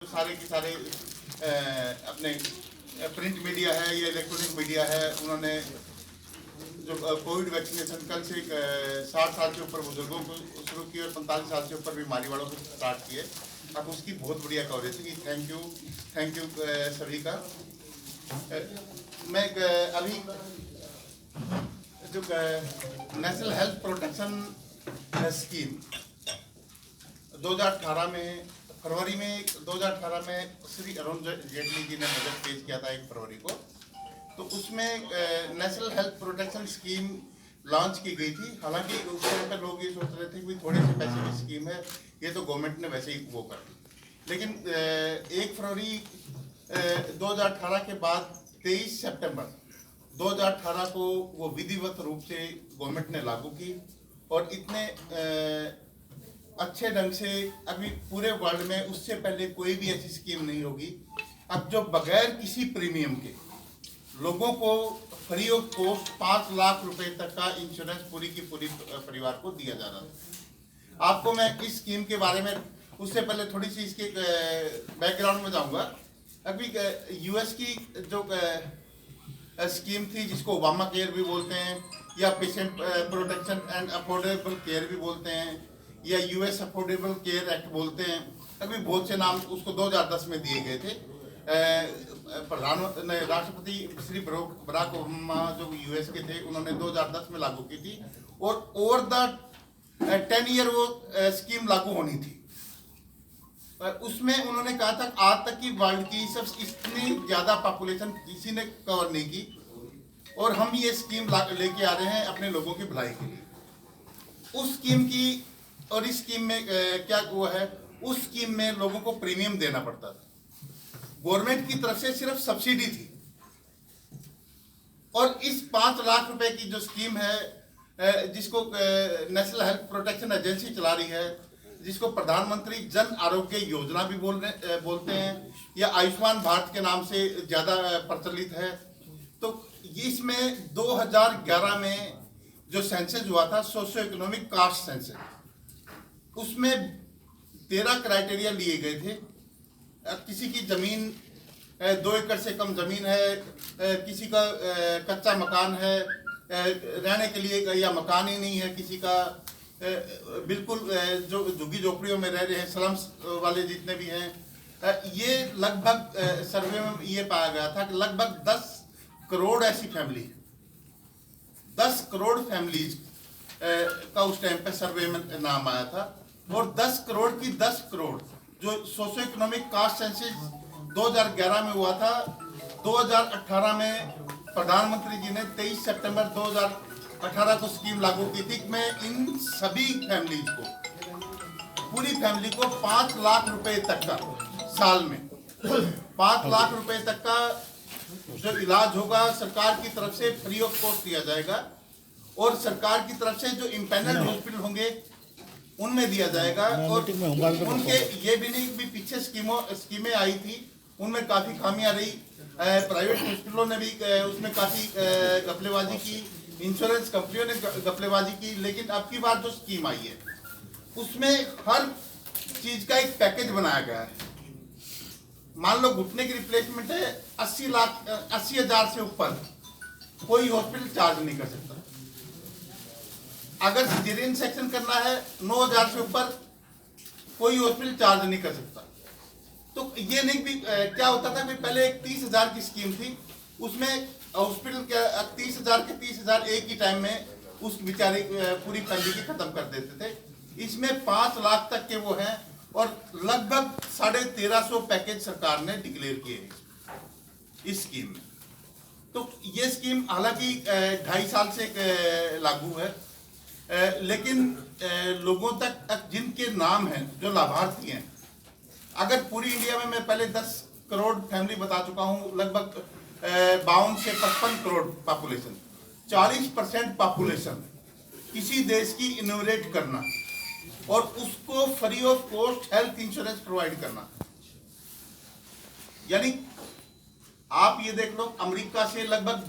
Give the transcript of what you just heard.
सारे के सारे अपने प्रिंट मीडिया है या इलेक्ट्रॉनिक मीडिया है, उन्होंने जो कोविड वैक्सीनेशन कल से 60 साल से ऊपर बुजुर्गों को शुरू की और 45 साल से ऊपर बीमारी वालों को स्टार्ट किए। अब उसकी बहुत बढ़िया कवरेज थी। थैंक यू सभी का। मैं अभी जो नेशनल हेल्थ प्रोटेक्शन स्कीम 2018 में फरवरी में 2018 में श्री अरुण जेटली जी ने बजट पेश किया था 1 फरवरी को। तो उसमें national health protection scheme launch की गई थी। हालांकि उस टाइम पर लोग ये सोच रहे थे कि थोड़े से पैसे की स्कीम है, ये तो गवर्नमेंट ने वैसे ही वो कर दी। लेकिन 1 फरवरी 2018 के बाद 23 सितंबर 2018 को वो विधिवत रूप से गवर्नमेंट ने लागू की और इतने अच्छे ढंग से अभी पूरे वर्ल्ड में उससे पहले कोई भी ऐसी स्कीम नहीं होगी। अब जो बगैर किसी प्रीमियम के लोगों को फ्री ऑफ कॉस्ट 5 लाख रुपए तक का इंश्योरेंस पूरी की पूरी परिवार को दिया जा रहा था। आपको मैं इस स्कीम के बारे में उससे पहले थोड़ी सी इसके बैकग्राउंड में जाऊंगा। अभी यूएस की जो स्कीम थी जिसको ओबामा केयर भी बोलते हैं या patient protection and affordable care भी बोलते हैं या यूएस अफोर्डेबल केयर एक्ट बोलते हैं। अभी बहुत से नाम उसको 2010 में दिए गए थे। प्रधानमंत्री राष्ट्रपति श्री बराक ओबामा जो यूएस के थे, उन्होंने 2010 में लागू की थी और ओवर द 10 ईयर वो स्कीम लागू होनी थी। उसमें उन्होंने कहा था आज तक की वर्ल्ड की सब इतनी ज्यादा पॉपुलेशन किसी ने कवर नहीं की और हम ये स्कीम लेके आ रहे हैं अपने लोगों की भलाई के लिए। उस स्कीम की और इस स्कीम में क्या हुआ है, उस स्कीम में लोगों को प्रीमियम देना पड़ता था। गवर्नमेंट की तरफ से सिर्फ सब्सिडी थी और इस 5 लाख रुपए की जो स्कीम है जिसको नेशनल हेल्थ प्रोटेक्शन एजेंसी चला रही है, जिसको प्रधानमंत्री जन आरोग्य योजना भी बोलते हैं या आयुष्मान भारत के नाम से ज्यादा प्रचलित है। तो इसमें 2011 में जो सेंसस हुआ था, सोशियो इकोनॉमिक कास्ट सेंसस, उसमें 13 क्राइटेरिया लिए गए थे। किसी की जमीन 2 एकड़ से कम जमीन है, किसी का कच्चा मकान है, रहने के लिए या मकान ही नहीं है, किसी का बिल्कुल जो झुग्गी झोपड़ियों में रह रहे हैं, स्लम्स वाले जितने भी हैं। ये लगभग सर्वे में ये पाया गया था कि लगभग 10 करोड़ ऐसी फैमिली, 10 करोड़ फैमिलीज का उस टाइम पे सर्वे में नाम आया था और 10 करोड़ की 10 करोड़ जो सोशो इकोनॉमिक कास्ट सेंसस 2011 में हुआ था, 2018 में प्रधानमंत्री जी ने 23 सितंबर 2018 को स्कीम लागू की थी। मैं इन सभी फैमिलीज को, पूरी फैमिली को 5 लाख रुपए तक का साल में 5 लाख रुपए तक का जो इलाज होगा सरकार की तरफ से फ्री ऑफ कॉस्ट दिया जाएगा और सरकार की तरफ से जो इम्पैनल्ड हॉस्पिटल होंगे उनमें दिया जाएगा। और उनके ये भी नहीं भी पीछे स्कीमें आई थी, उनमें काफी खामियां रही। प्राइवेट हॉस्पिटलों ने भी उसमें काफी घपलेबाजी की, इंश्योरेंस कंपनियों ने घपलेबाजी की। लेकिन अब की बार जो स्कीम आई है उसमें हर चीज का एक पैकेज बनाया गया है। मान लो घुटने की रिप्लेसमेंट है, 80,000 से ऊपर कोई हॉस्पिटल चार्ज नहीं कर सकता। अगर सिजेरियन सेक्शन करना है 9,000 से ऊपर कोई हॉस्पिटल चार्ज नहीं कर सकता। तो ये नहीं भी क्या होता था कि पहले एक 30,000 की स्कीम थी, उसमें हॉस्पिटल के 30,000 के 30,000 एक ही टाइम में उस बेचारे पूरी फैमिली की खत्म कर देते थे। इसमें 5 लाख तक के वो हैं और लगभग 1350 पैकेज सरकार ने डिक्लेयर किए इस स्कीम में। तो ये स्कीम हालांकि 2.5 साल से लागू है, लेकिन लोगों तक जिनके नाम हैं, जो लाभार्थी हैं, अगर पूरी इंडिया में मैं पहले 10 करोड़ फैमिली बता चुका हूं, लगभग 52 से 55 करोड़ पॉपुलेशन, 40% पॉपुलेशन किसी देश की इनोवेट करना और उसको free of cost health insurance provide करना। यानी आप ये देख लो, अमेरिका से लगभग